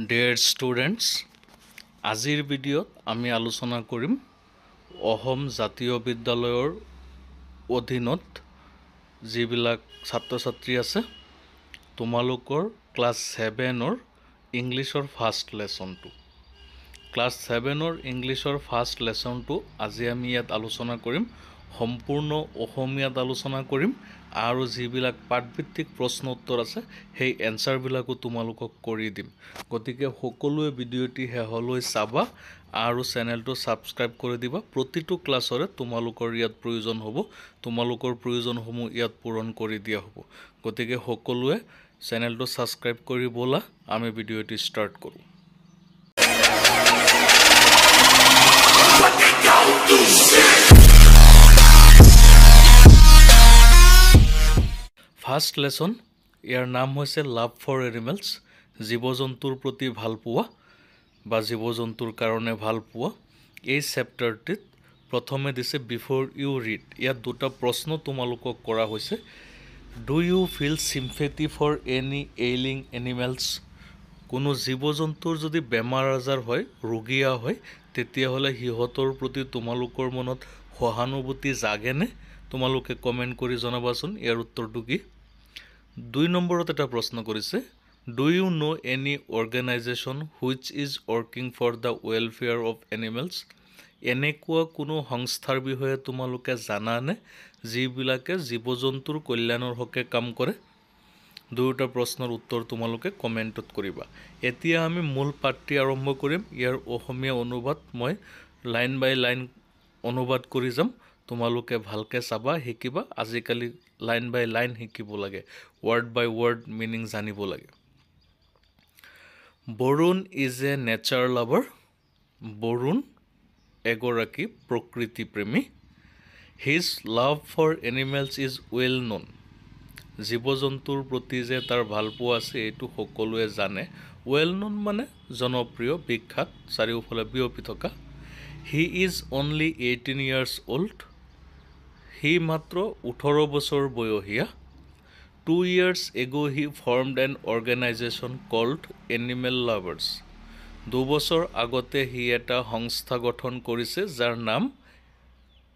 Dear students, আজিৰ ভিডিঅ'ত আমি আলোচনা কৰিম অসম জাতীয় বিদ্যালয়ৰ অধীনত যিবিলাক ছাত্ৰ ছাত্ৰী আছে তোমালোকৰ ক্লাছ 7ৰ ইংলিছৰ ফাৰ্ষ্ট লেসনটো ক্লাছ 7ৰ ইংলিছৰ ফাৰ্ষ্ট লেসনটো আজি আমি ইয়াত আলোচনা কৰিম সম্পূৰ্ণ অসমীয়াত আলোচনা কৰিম আৰু যিবিলাক পাঠভিত্তিক প্ৰশ্ন উত্তৰ আছে সেই এনসাৰবিলাকো তোমালোকক কৰি দিম গতিকে সকলোৱে ভিডিঅ'টি হেহলৈ চাবা আৰু চেনেলটো সাবস্ক্ৰাইব কৰি দিবা প্ৰতিটো ক্লাছৰে তোমালোকৰ ইয়াত প্ৰয়োজন হ'ব তোমালোকৰ প্ৰয়োজনসমূহ ইয়াত পূৰণ কৰি দিয়া হ'ব গতিকে সকলোৱে চেনেলটো সাবস্ক্ৰাইব কৰি বলা আমি ভিডিঅ'টি ষ্টাৰ্ট কৰোঁ ফাৰ্ষ্ট লেসন ইয়াৰ নাম হৈছে লাভ ফৰ এনিমেলছ জীৱ-জন্তুৰ প্ৰতি ভাল পোৱা বা জীৱ-জন্তুৰ কাৰণে ভাল পোৱা এই চেপ্টাৰটিত প্ৰথমে দিছে বিফৰ ইউ ৰিড ইয়াত দুটা প্ৰশ্ন তোমালোকক কৰা হৈছে do you feel sympathy for any ailing animals কোনো জীৱ-জন্তুৰ যদি বেমাৰ আজাৰ হয় ৰোগীয়া হয় তেতিয়াহ'লে সিহঁতৰ প্ৰতি তোমালোকৰ মনত সহানুভূতি জাগেনে তোমালোকে কমেন্ট কৰি জনাবাচোন ইয়াৰ উত্তৰটো কি 2 নম্বৰত এটা প্ৰশ্ন কৰিছে do you know any organisation which is working for the welfare of animals এনেকুৱা কোনো সংস্থাৰ বিষয়ে তোমালোকে জানানে যিবিলাকে জীৱ-জন্তুৰ কল্যাণৰ হকে কাম কৰে দুটা প্ৰশ্নৰ উত্তৰ তোমালোকে কমেন্টত কৰিবা এতিয়া আমি মূল পাঠটি আৰম্ভ কৰিম ইয়াৰ অসমীয়া অনুবাদ মই লাইন বাই লাইন অনুবাদ কৰি যাম তোমালোকে ভালকে চাবা শিকিবা আজিকালি লাইন বাই লাইন শিকিব লাগে ওয়ার্ড বাই ওয়ার্ড মিনিং জানিব লাগে Barun is a nature lover Barun এগৰাকী প্ৰকৃতি প্ৰেমী his love for animals is well known জীৱ-জন্তুৰ প্ৰতি যে তাৰ ভাল পোৱা আছে এইটো সকলোৱে জানে ৱেল নোন মানে জনপ্ৰিয় বিখ্যাত চাৰিওফালে বিয়পি থকা he is only 18 years old হি মাত্ৰ 18 বছৰ বয়সীয়া 2 years ago he formed an organization called Animal Lovers 2 বছৰ আগতে হি এটা সংস্থা গঠন কৰিছে যাৰ নাম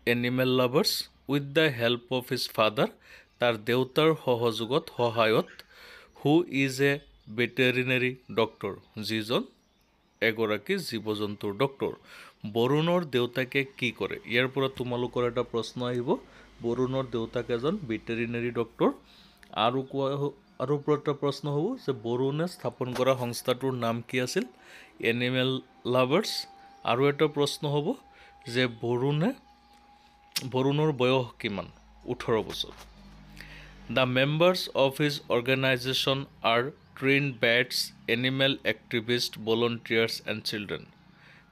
Animal Lovers with the help of his father তাৰ দেউতাৰ সহায়ত who is a veterinary doctor যিজন এগৰাকী জীৱ-জন্তুৰ ডক্টৰ বৰুণৰ দেউতাকে কি কৰে ইয়াৰ পৰা তোমালোকৰ এটা প্ৰশ্ন আহিব বৰুণৰ দেউতাক এজন ভেটেৰিনাৰী ডক্টৰ আৰু এটা প্ৰশ্ন হ'ব যে বৰুণে স্থাপন কৰা সংস্থাটোৰ নাম কি আছিল এনিমেল লাভাৰ্ছ আৰু এটা প্ৰশ্ন হ'ব যে বৰুণৰ বয়স কিমান 18 বছৰ The members of his organization are trained vets, animal activists, volunteers and children.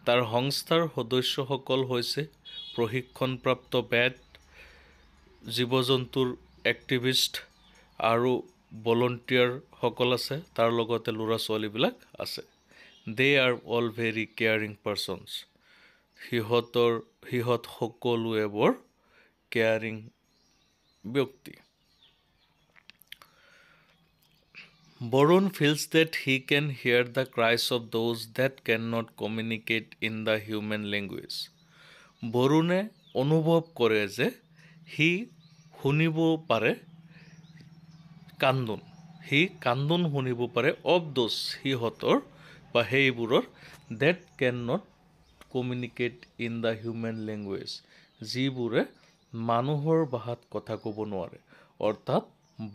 তাৰ সংস্থাৰ সদস্যসকল হৈছে প্ৰশিক্ষণপ্ৰাপ্ত ভেট জীৱ-জন্তুৰ এক্টিভিষ্ট আৰু ভলন্টিয়াৰ সকল আছে তাৰ লগতে ল'ৰা-ছোৱালীবিলাক আছে They are all very caring persons. সিহঁত সকলোৱে বৰ কেয়াৰিং ব্যক্তি Borun feels that he can hear the cries of those that cannot communicate in the human language. Borune অনুভৱ কৰে যে হি শুনিব পাৰে কান্দোন শুনিব পাৰে of those সিহঁতৰ বা সেইবোৰৰ that cannot communicate in the human language যিবোৰে মানুহৰ ভাষাত কথা ক'ব নোৱাৰে অৰ্থাৎ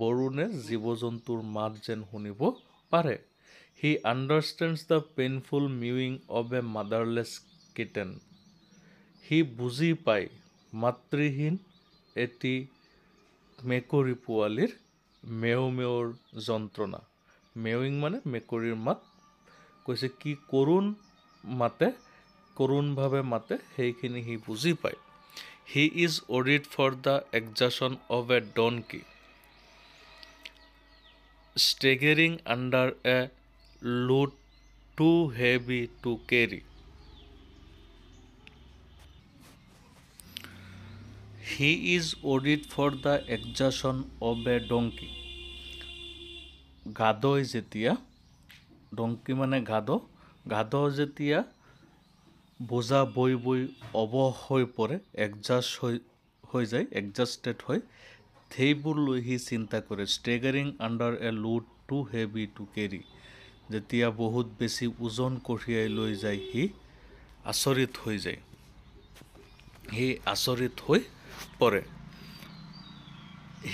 বৰুণে জীৱ-জন্তুৰ মাত যেন শুনিব পাৰে he understands the painful mewing of a motherless kitten he বুজি পায় মাতৃহীন এটি মেকুৰী পোৱালীৰ মেওৰ যন্ত্ৰণা মেউইং মানে মেকুৰীৰ মাত কৈছে কি কৰোণভাৱে মাতে সেইখিনি হি বুজি পায় he is worried for the exhaustion of a donkey staggering under a load too heavy to carry. He is worried for the exhaustion of a donkey. গাধই যেতিয়া ডংকি মানে গাধ যেতিয়া বোজা বৈ বৈ অৱশ হৈ পৰে, এক্সাষ্টেড হয়, সেইবোৰ লৈ সি চিন্তা কৰে। Staggering under a load too heavy to carry, যেতিয়া বহুত বেছি ওজন কঢ়িয়াই লৈ যায় সি আচৰিত হৈ যায়, সি আচৰিত হৈ পৰে।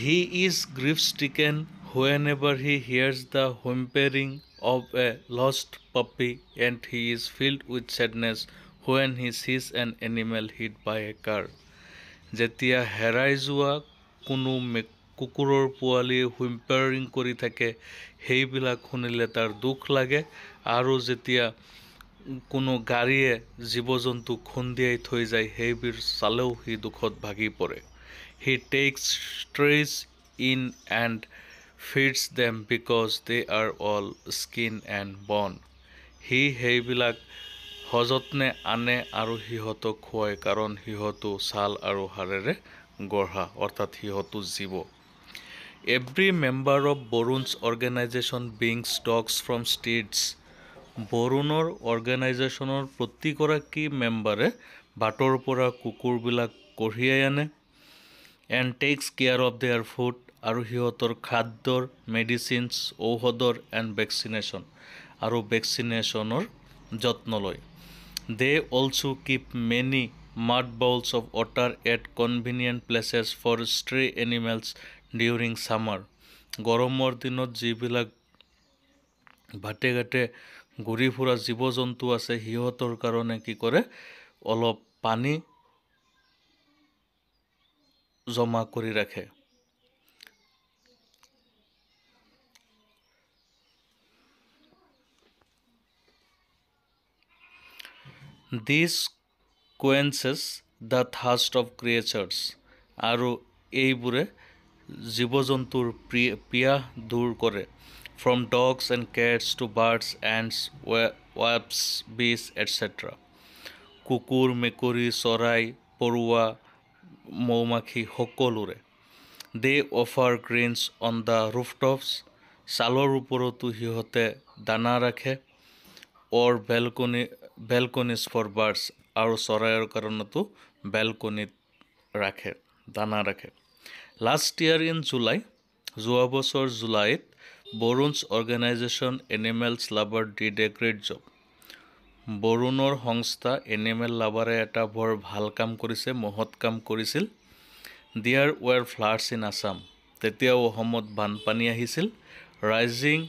He is grief-stricken whenever he hears the whimpering of a lost puppy, and he is filled with sadness when he sees an animal hit by a car. যেতিয়া হেৰাই যোৱা কোনো কুকুৰৰ পোৱালি হুইম্পাৰিং কৰি থাকে, সেইবিলাক শুনিলে তাৰ দুখ লাগে। আৰু যেতিয়া কোনো গাড়ীয়ে জীৱ জন্তু খুন্দিয়াই থৈ যায়, সেইবোৰ চালেও সি দুখত ভাগি পৰে। He takes strays in and feeds them because they are all skin and bone. সি সেইবিলাক সযত্নে আনে আৰু সিহঁতক খুৱায়, কাৰণ সিহঁতো ছাল আৰু হাড়েৰে গঢ়া, অৰ্থাৎ সিহঁতো জীৱ। Every member of Borun's organization brings dogs from streets. বৰুণৰ অৰ্গেনাইজেশ্যনৰ প্ৰতিগৰাকী মেম্বাৰে বাটৰ পৰা কুকুৰবিলাক কঢ়িয়াই আনে। and takes care of their food, আৰু সিহঁতৰ খাদ্যৰ, মেডিচিনছ, ঔষধৰ এণ্ড ভেকচিনেশ্যন, আৰু ভেকচিনেশ্যনৰ যত্ন লয়। They also keep many mud bowls of water at convenient places for stray animals during summer. গৰমৰ দিনত যিবিলাক বাটে ঘাটে ঘূৰি ফুৰা জীৱ জন্তু আছে, সিহঁতৰ কাৰণে কি কৰে, অলপ পানী জমা কৰি ৰাখে। This quenches the thirst of creatures, আৰু এইবোৰে জীৱ জন্তুৰ পিয়াহ দূৰ কৰে। From dogs and cats to birds, ants, wasps, bees, etc. কুকুৰ, মেকুৰী, চৰাই, পৰুৱা, মৌমাখি সকলোৰে। They offer grains on the rooftops, ছালৰ ওপৰতো সিহঁতে দানা ৰাখে। or balconies for birds, আৰু চৰাইৰ কাৰণেতো বেলকনিত ৰাখে, দানা ৰাখে। Last year in July, যোৱা বছৰ জুলাইত, Barun's organisation animals lover did a great job. বৰুণৰ সংস্থা এনিমেল লাভাৰে এটা বৰ ভাল কাম কৰিছে, মহৎ কাম কৰিছিল। There were floods in Assam, তেতিয়াও অসমত বানপানী আহিছিল। Rising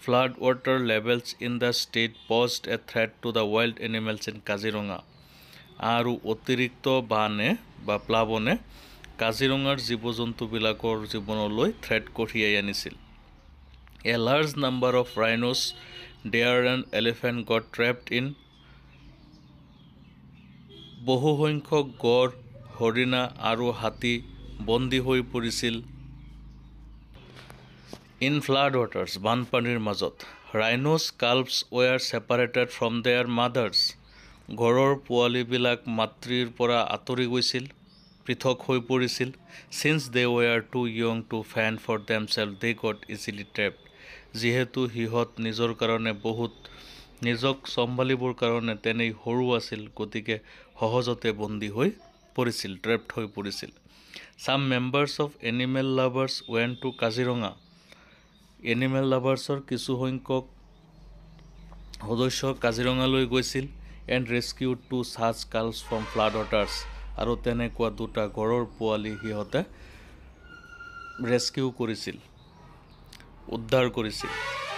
flood water levels in the state posed a threat to the wild animals in Kaziranga, আৰু অতিৰিক্ত বানে বা প্লাৱনে কাজিৰঙাৰ জীৱ জন্তুবিলাকৰ জীৱনলৈ থ্ৰেট কঢ়িয়াই আনিছিল। A large number of rhinos, deer and elephant got trapped in, বহুসংখ্যক গড়, হৰিণা আৰু হাতী বন্দী হৈ পৰিছিল in flood waters, বানপানীৰ মাজত। Rhinos calves were separated from their mothers, ঘৰৰ পোৱালিবিলাক মাতৃৰ পৰা আঁতৰি গৈছিল, পৃথক হৈ পৰিছিল। Since they were too young to fend for themselves, they got easily trapped, যিহেতু সিহঁত নিজৰ কাৰণে নিজক চম্ভালিবৰ কাৰণে তেনেই সৰু আছিল, গতিকে সহজতে বন্দী হৈ পৰিছিল, ট্ৰেপড হৈ পৰিছিল। Some members of animal lovers went to Kaziranga, animal লাভাৰ্ছৰ কিছুসংখ্যক সদস্য কাজিৰঙালৈ গৈছিল। and rescued two such calves from flood waters, আৰু তেনেকুৱা দুটা গড়ৰ পোৱালি সিহঁতে ৰেস্কিউ কৰিছিল, উদ্ধাৰ কৰিছিল।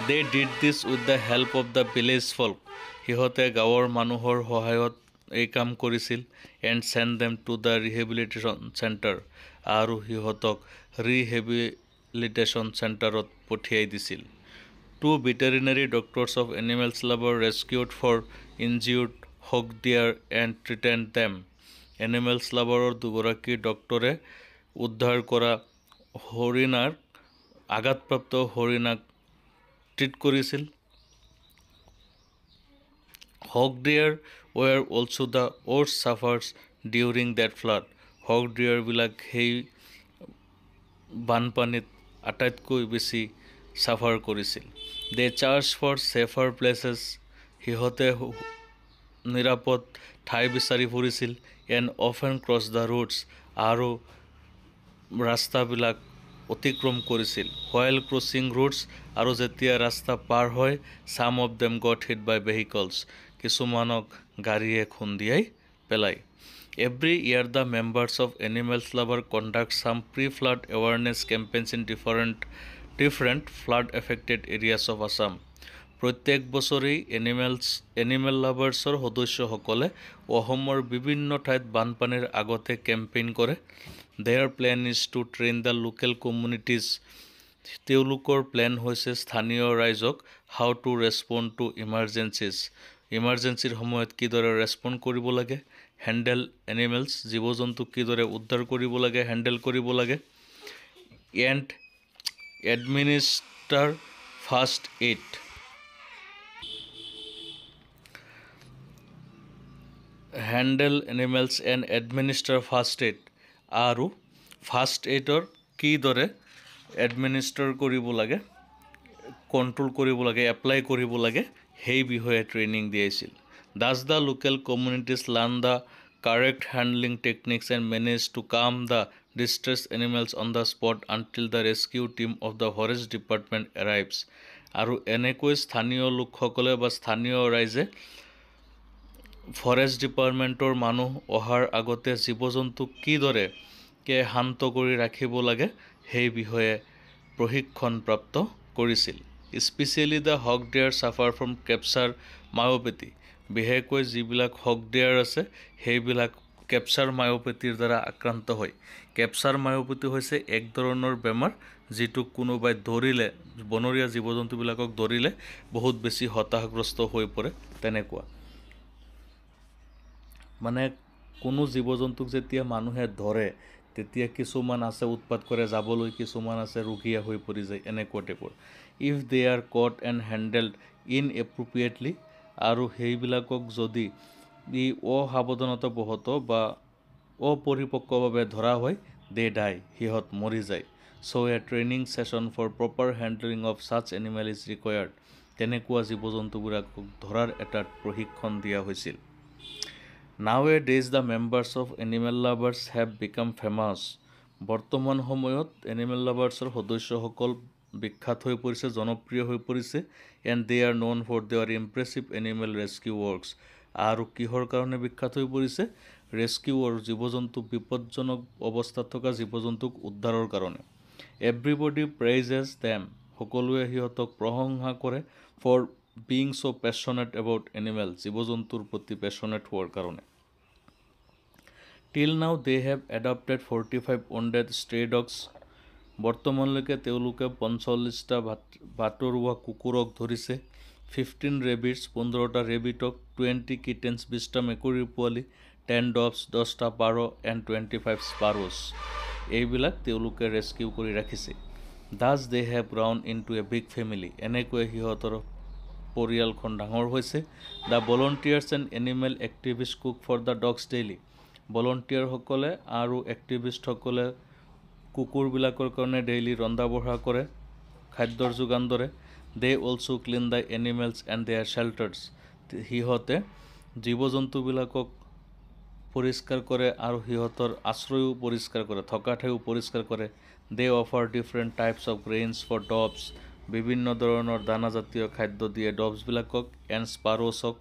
They did this with the help of the village folk, সিহঁতে গাঁৱৰ মানুহৰ সহায়ত এই কাম কৰিছিল। and sent them to the rehabilitation center, আৰু সিহঁতক ৰিহেবিলিটেশ্যন চেণ্টাৰত পঠিয়াই দিছিল। Two veterinary doctors of animals lover rescued for injured hog deer and treated them. Animals লাভাৰৰ দুগৰাকী ডক্টৰে উদ্ধাৰ কৰা আঘাতপ্ৰাপ্ত হৰিণাক ট্ৰিট কৰিছিল। Hog deer were also the worst sufferers during that flood. Hog ডিয়াৰবিলাক সেই বানপানীত আটাইতকৈ বেছি ছাফাৰ কৰিছিল। They search for safer places, সিহঁতে নিৰাপদ ঠাই বিচাৰি ফুৰিছিল। And often cross the roads, আৰু ৰাস্তাবিলাক অতিক্ৰম কৰিছিল। হোৱাইল ক্ৰছিং ৰোডছ, আৰু যেতিয়া ৰাস্তা পাৰ হয়, some of them got hit by vehicles, কিছুমানক গাড়ীয়ে খুন্দিয়াই পেলায়। Every year the members of animals lover conduct some pre flood awareness campaigns in different flood affected areas of Assam. প্ৰত্যেক বছৰেই এনিমেল লাভাৰ্ছৰ সদস্যসকলে অসমৰ বিভিন্ন ঠাইত বানপানীৰ আগতে কেম্পেইন কৰে। Their plan is to train the local communities, তেওঁলোকৰ প্লেন হৈছে স্থানীয় ৰাইজক হাউ টু ৰেছপণ্ড টু ইমাৰ্জেঞ্চিৰ সময়ত কিদৰে ৰেছপণ্ড কৰিব লাগে। হেণ্ডেল এনিমেলছ, জীৱ জন্তুক কিদৰে উদ্ধাৰ কৰিব লাগে, হেণ্ডেল কৰিব লাগে। And administer first aid, handle animals and administer first aid, আৰু ফাৰ্ষ্ট এইডৰ কিদৰে এডমিনিষ্টাৰ কৰিব লাগে, কণ্ট্ৰল কৰিব লাগে, এপ্লাই কৰিব লাগে, সেই বিষয়ে ট্ৰেইনিং দিয়াইছিল। Thus the local communities learn the correct handling techniques and manage to calm the distress animals on the spot until the rescue team of the forest department arrives. আৰু এনেকৈ স্থানীয় লোকসকলে বা স্থানীয় ৰাইজে ফৰেষ্ট ডিপাৰ্টমেণ্টৰ মানুহ অহাৰ আগতে জীৱ জন্তুক কিদৰে শান্ত কৰি ৰাখিব লাগে সেই বিষয়ে প্ৰশিক্ষণপ্ৰাপ্ত কৰিছিল। Specially the hog deer suffer from capture myopathy, বিশেষকৈ যিবিলাক হক ডেয়াৰ আছে সেইবিলাক কেপচাৰ মায়'পেথিৰ দ্বাৰা আক্ৰান্ত হয়। কেপচাৰ মায়'পেথি হৈছে এক ধৰণৰ বেমাৰ যিটোক কোনোবাই ধৰিলে, বনৰীয়া জীৱ জন্তুবিলাকক ধৰিলে বহুত বেছি হতাশাগ্ৰস্ত হৈ পৰে। তেনেকুৱা মানে কোনো জীৱ জন্তুক যেতিয়া মানুহে ধৰে তেতিয়া কিছুমান আছে উৎপাত কৰে যাবলৈ, কিছুমান আছে ৰুগীয়া হৈ পৰি যায়, এনেকুৱা টাইপৰ। ইফ দে আৰ কট এণ্ড হেণ্ডেলড ইনএপ্ৰপ্ৰিয়েটলি, আৰু সেইবিলাকক যদি অসাৱধানতাবশত বা অপৰিপক্কভাৱে ধৰা হয়, দে ডাই, সিহঁত মৰি যায়। So' a training session for proper handling of such animal is required, তেনেকুৱা জীৱ জন্তুবিলাকক ধৰাৰ এটা প্ৰশিক্ষণ দিয়া হৈছিল। Nowadays the members of animal lovers have become famous, বৰ্তমান সময়ত এনিমেল লাভাৰ্ছৰ সদস্যসকল বিখ্যাত হৈ পৰিছে, জনপ্ৰিয় হৈ পৰিছে। And they are known for their impressive animal rescue works, আৰু কিহৰ কাৰণে বিখ্যাত হৈ পৰিছে? ৰেস্কিউ ৱৰ্ক, জীৱ জন্তু বিপদজনক অৱস্থাত থকা জীৱ জন্তুক উদ্ধাৰৰ কাৰণে। এভৰিবডি প্ৰেইজেছ দেম, সকলোৱে সিহঁতক প্ৰশংসা কৰে। For being so' passionate about animal, জীৱ জন্তুৰ প্ৰতি পেছনেট হোৱাৰ কাৰণে। Till now they have adopted 45 wounded stray dogs, বৰ্তমানলৈকে তেওঁলোকে 45টা বাটৰুৱা কুকুৰক ধৰিছে। 15 ৰেবিটছ, 15টা ৰেবিটক, 20 কিটেন্স, 20টা মেকুৰীৰ পোৱালি, 10 ডভছ, 10টা পাৰ, এণ্ড 25 স্পাৰোছ, এইবিলাক তেওঁলোকে ৰেস্কিউ কৰি ৰাখিছে। Thus they have grown into a big family, এনেকৈ সিহঁতৰ পৰিয়ালখন ডাঙৰ হৈছে। The volunteers and animal activist cook for the dogs daily, ভলণ্টিয়াৰসকলে আৰু এক্টিভিষ্টসকলে কুকুৰবিলাকৰ কাৰণে ডেইলি ৰন্ধা বঢ়া কৰে, খাদ্যৰ যোগান ধৰে। They also' clean the animals and their shelters, সিহঁতে জীৱ জন্তুবিলাকক পৰিষ্কাৰ কৰে আৰু সিহঁতৰ আশ্ৰয়ো পৰিষ্কাৰ কৰে, থকা ঠাইও পৰিষ্কাৰ কৰে। They offer different types of grains for doves, বিভিন্ন ধৰণৰ দানাজাতীয় খাদ্য দিয়ে ডভছবিলাকক। এণ্ড স্পাৰোছক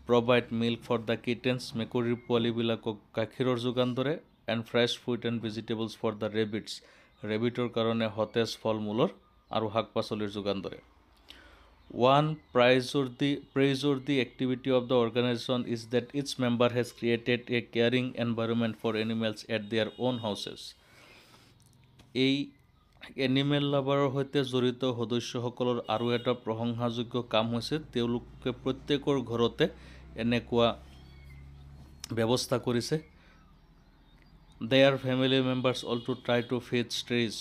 provide milk for the kittens, মেকুৰীৰ পোৱালিবিলাকক গাখীৰৰ যোগান ধৰে। And fresh fruit and vegetables for the rabbits, ৰেবিটৰ কাৰণে সতেজ ফল মূলৰ আৰু শাক পাচলিৰ যোগান ধৰে। One praiseworthy activity of the organisation is that its member has created a caring environment for animals at their own houses, এই এনিমেল লাভাৰৰ সৈতে জড়িত সদস্যসকলৰ আৰু এটা প্ৰশংসাযোগ্য কাম হৈছে তেওঁলোকে প্ৰত্যেকৰ ঘৰতে এনেকুৱা ব্যৱস্থা কৰিছে। Their family members also try to feed strays,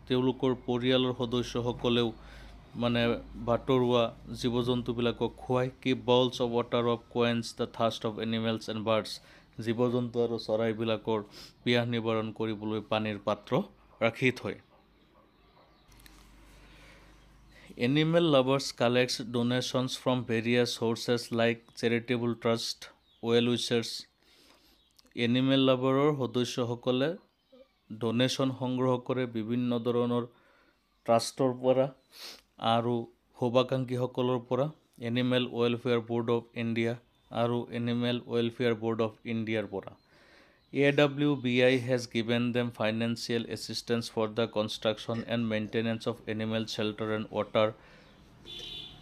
তেওঁলোকৰ পৰিয়ালৰ সদস্যসকলেও মানে বাটৰুৱা জীৱ জন্তুবিলাকক খুৱায়। Keep bowls of water of quench the thirst of animals and birds, জীৱ জন্তু আৰু চৰাইবিলাকৰ পিয়াহ নিবাৰণ কৰিবলৈ পানীৰ পাত্ৰ ৰাখি থয়। Animal lovers collects donations from various sources like charitable trust, well wishers. Animal লাভাৰৰ সদস্যসকলে ডোনেশ্যন সংগ্ৰহ কৰে বিভিন্ন ধৰণৰ ট্ৰাষ্টৰ পৰা আৰু শুভাকাংক্ষীসকলৰ পৰা। Animal welfare board of India আৰু এনিমেল ৱেলফেয়াৰ বোৰ্ড অফ ইণ্ডিয়াৰ পৰা। AWBI has given them financial assistance for the construction and maintenance of animal shelter and water,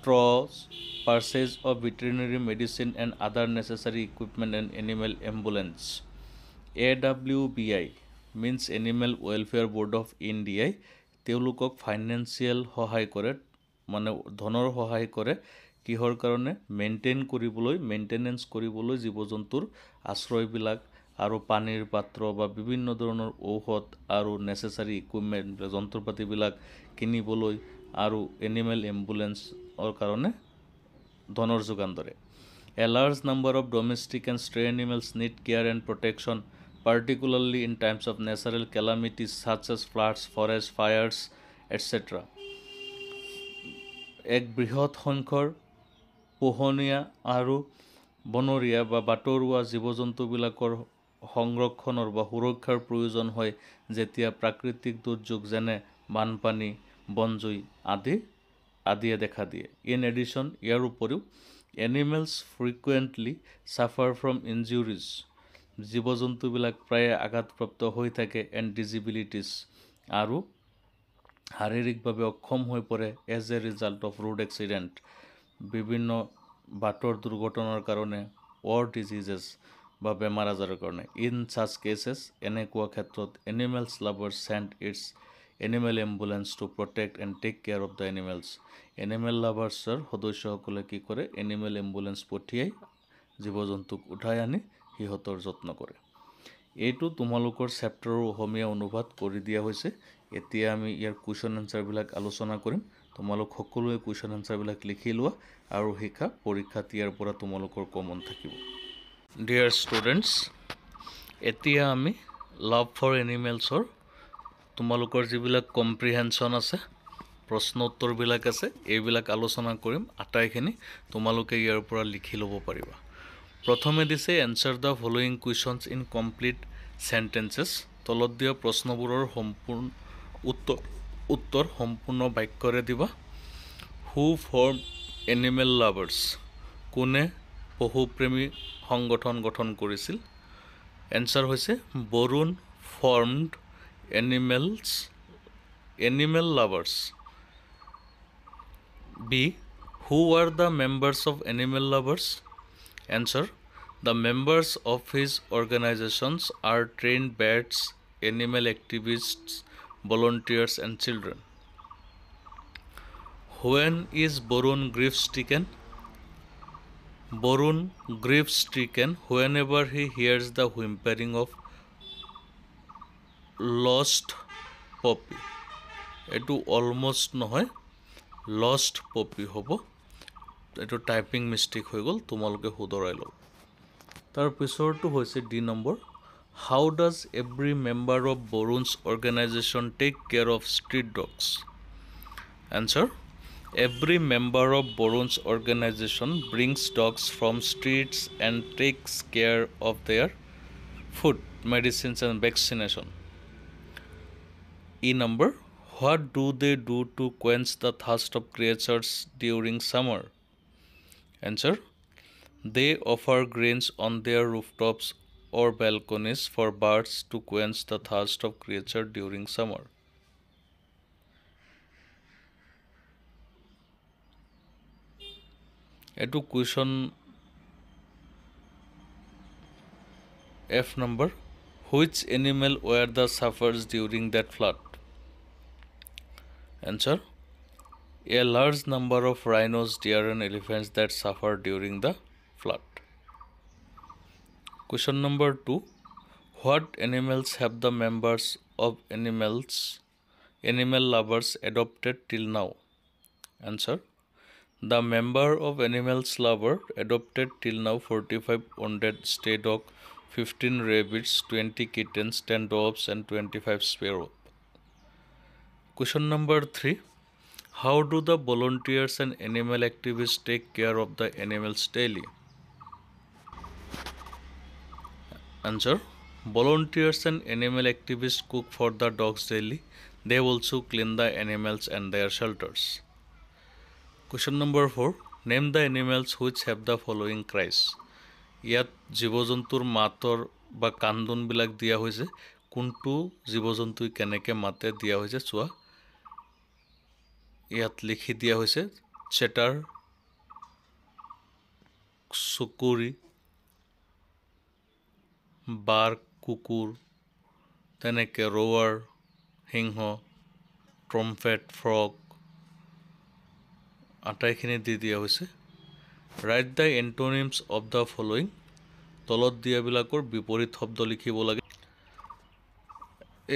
troughs, purchase of veterinary medicine and other necessary equipment and animal ambulance. AWBI means Animal Welfare Board of India. তেওঁলোকক financial সহায় কৰে, মানে ধনৰ সহায় কৰে কিহৰ কাৰণে? Maintenance কৰিবলৈ জীৱ জন্তুৰ আশ্ৰয়বিলাক আৰু পানীৰ পাত্ৰ বা বিভিন্ন ধৰণৰ ঔষধ আৰু নেচেচাৰী ইকুইপমেণ্ট যন্ত্ৰপাতিবিলাক কিনিবলৈ আৰু এনিমেল এম্বুলেন্সৰ কাৰণে ধনৰ যোগান ধৰে। A large number of domestic and stray animals need care and protection, particularly in times of natural calamities such as floods, forest fires, etc. এক বৃহৎ সংখ্যৰ পোহনীয়া আৰু বনৰীয়া বা বাটৰুৱা জীৱ জন্তুবিলাকৰ সংৰক্ষণৰ বা সুৰক্ষাৰ প্ৰয়োজন হয় যেতিয়া প্ৰাকৃতিক দুৰ্যোগ যেনে বানপানী, বনজুই আদিয়ে দেখা দিয়ে। ইন এডিশ্যন, ইয়াৰ উপৰিও এনিমেলছ ফ্ৰিকুৱেণ্টলি ছাফাৰ ফ্ৰম ইনজুৰিজ, জীৱ জন্তুবিলাক প্ৰায়ে আঘাতপ্ৰাপ্ত হৈ থাকে, এণ্ড ডিজিবিলিটিছ, আৰু শাৰীৰিকভাৱে অক্ষম হৈ পৰে as a result of road accident, বিভিন্ন বাটৰ দুৰ্ঘটনাৰ কাৰণে, অৰ ডিজিজেছ বা বেমাৰ আজাৰৰ কাৰণে। ইন চাচ কেছেছ, এনেকুৱা ক্ষেত্ৰত animals lovers send its animal ambulance to protect and take care of the animals. Animal লাভাৰ্ছৰ সদস্যসকলে কি কৰে? এনিমেল এম্বুলেন্স পঠিয়াই জীৱ জন্তুক উঠাই আনি সিহঁতৰ যত্ন কৰে। এইটো তোমালোকৰ চেপ্টাৰৰ অসমীয়া অনুবাদ কৰি দিয়া হৈছে। এতিয়া আমি ইয়াৰ কুৱেশ্যন এনচাৰবিলাক আলোচনা কৰিম। তোমালোক সকলোৱে কুৱেশ্যন এনচাৰবিলাক লিখি লোৱা আৰু শিকা, পৰীক্ষাত ইয়াৰ পৰা তোমালোকৰ কমন থাকিব। ডিয়াৰ ষ্টুডেণ্টছ, এতিয়া আমি লাভ ফৰ এনিমেলছৰ তোমালোকৰ যিবিলাক কম্প্ৰিহেনশ্যন আছে, প্ৰশ্ন উত্তৰবিলাক আছে, এইবিলাক আলোচনা কৰিম। আটাইখিনি তোমালোকে ইয়াৰ পৰা লিখি ল'ব পাৰিবা। প্ৰথমে দিছে answer the following questions in complete sentences. তলত দিয়া প্ৰশ্নবোৰৰ উত্তৰ সম্পূৰ্ণ বাক্যৰে দিবা। হু ফৰ্ম এনিমেল লাভাৰ্ছ, কোনে পশুপ্ৰেমী সংগঠন গঠন কৰিছিল? এনচাৰ হৈছে Barun formed animal lovers. B, who are the members of animal lovers? Answer, the members of his organizations are trained vets, animal activists, volunteers and children. When is Borun grief-stricken? Borun grief-stricken whenever he hears the whimpering of lost puppy. এটো almost নহয়, lost Popi হ'ব। এইটো typing mistake হৈ গ'ল, তোমালোকে শুধৰাই লওক। তাৰ পিছৰটো হৈছে D number. How does every member of Barun's organisation take care of street dogs? Answer, every member of Barun's organisation brings dogs from streets and takes care of their food, medicines and vaccination. E number, what do they do to quench the thirst of creatures during summer? Answer, they offer grains on their rooftops or balconies for birds to quench the thirst of creatures during summer. Etu question F number, which animal were the sufferers during that flood? Answer, a large number of rhinos, deer and elephants that suffered during the flood. Question number 2, what animals have the members of animal lovers adopted till now? Answer, the member of animals lover adopted till now 45 wounded stray dog, 15 rabbits, 20 kittens, 10 doves and 25 sparrows. Question number 3, How do the volunteers and animal activists take care of the animals daily? Answer. Volunteers and animal activists cook for the dogs daily. They also clean the animals and their shelters. Question number 4. Name the animals which have the following cries. ইয়াত জীৱ জন্তুৰ মাতৰ বা কান্দোনবিলাক দিয়া হৈছে কোনটো জীৱ জন্তুই কেনেকৈ মাতে দিয়া হৈছে চোৱা ইয়াত লিখি দিয়া হৈছে চেটাৰ চুকুৰি বাৰ্ক কুকুৰ তেনেকৈ ৰৱাৰ সিংহ ট্ৰম্পেট ফ্ৰগ আটাইখিনি দি দিয়া হৈছে write the antonyms of the following তলত দিয়াবিলাকৰ বিপৰীত শব্দ লিখিব লাগে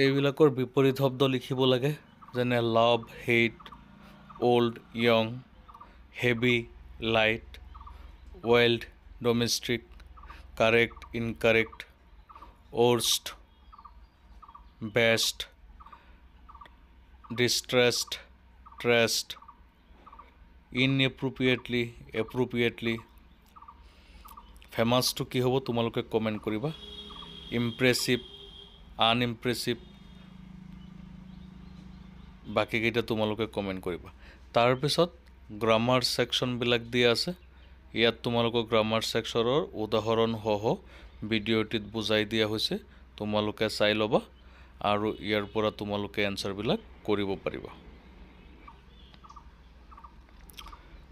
এইবিলাকৰ বিপৰীত শব্দ লিখিব লাগে যেনে love hate old young heavy light wild domestic correct incorrect worst best distressed trust inappropriately appropriately famous to ki hobo tumaloke comment koriba impressive unimpressive baki keita tumaloke comment koriba tar pisot grammar section bilak dia ase ইয়াত তোমালোকক grammar সেকশনৰ উদাহৰণ সহ ভিডিঅ'টিত বুজাই দিয়া হৈছে তোমালোকে চাই লবা আৰু ইয়াৰ পৰা তোমালোকে এনসাৰ বিলাক কৰিব পাৰিবা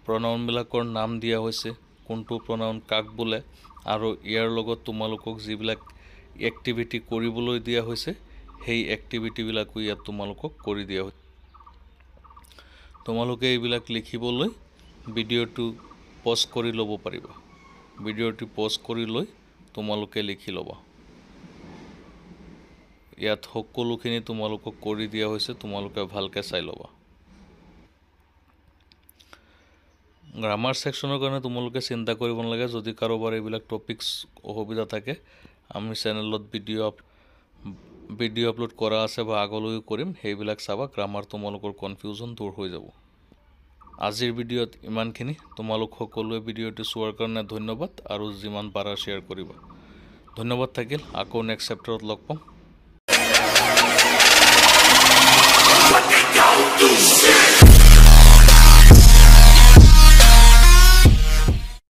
pronoun বিলাকৰ নাম দিয়া হৈছে কোনটো pronoun কাক বোলে আৰু ইয়াৰ লগত তোমালোকক যিবিলাক এক্টিভিটি কৰিবলৈ দিয়া হৈছে সেই এক্টিভিটি বিলাক ইয়াত তোমালোকক কৰি দিয়া হৈছে তোমালোকে এইবিলাক লিখিবলৈ ভিডিঅ'টো পজ কৰি ল'ব পাৰিবা ভিডিঅ'টি পজ কৰি লৈ তোমালোকে লিখি ল'বা ইয়াত সকলোখিনি তোমালোকক কৰি দিয়া হৈছে তোমালোকে ভালকৈ চাই ল'বা গ্ৰামাৰ সেকশনৰ কাৰণে তোমালোকে চিন্তা কৰিব নালাগে যদি কাৰোবাৰ এইবিলাক টপিকস অসুবিধা থাকে আমি চেনেলত ভিডিঅ' আপলোড কৰা আছে বা আগলৈ কৰিম সেইবিলাক চাবা গ্ৰামাৰ তোমালোকৰ কনফিউজন দূৰ হৈ যাব আজিৰ ভিডিঅ'ত ইমানখিনি তোমালোক সকলোৱে ভিডিঅ'টো চোৱাৰ কাৰণে ধন্যবাদ আৰু যিমান পাৰা শেয়াৰ কৰিবা ধন্যবাদ থাকিল আকৌ নেক্সট চেপ্টাৰত লগ পাম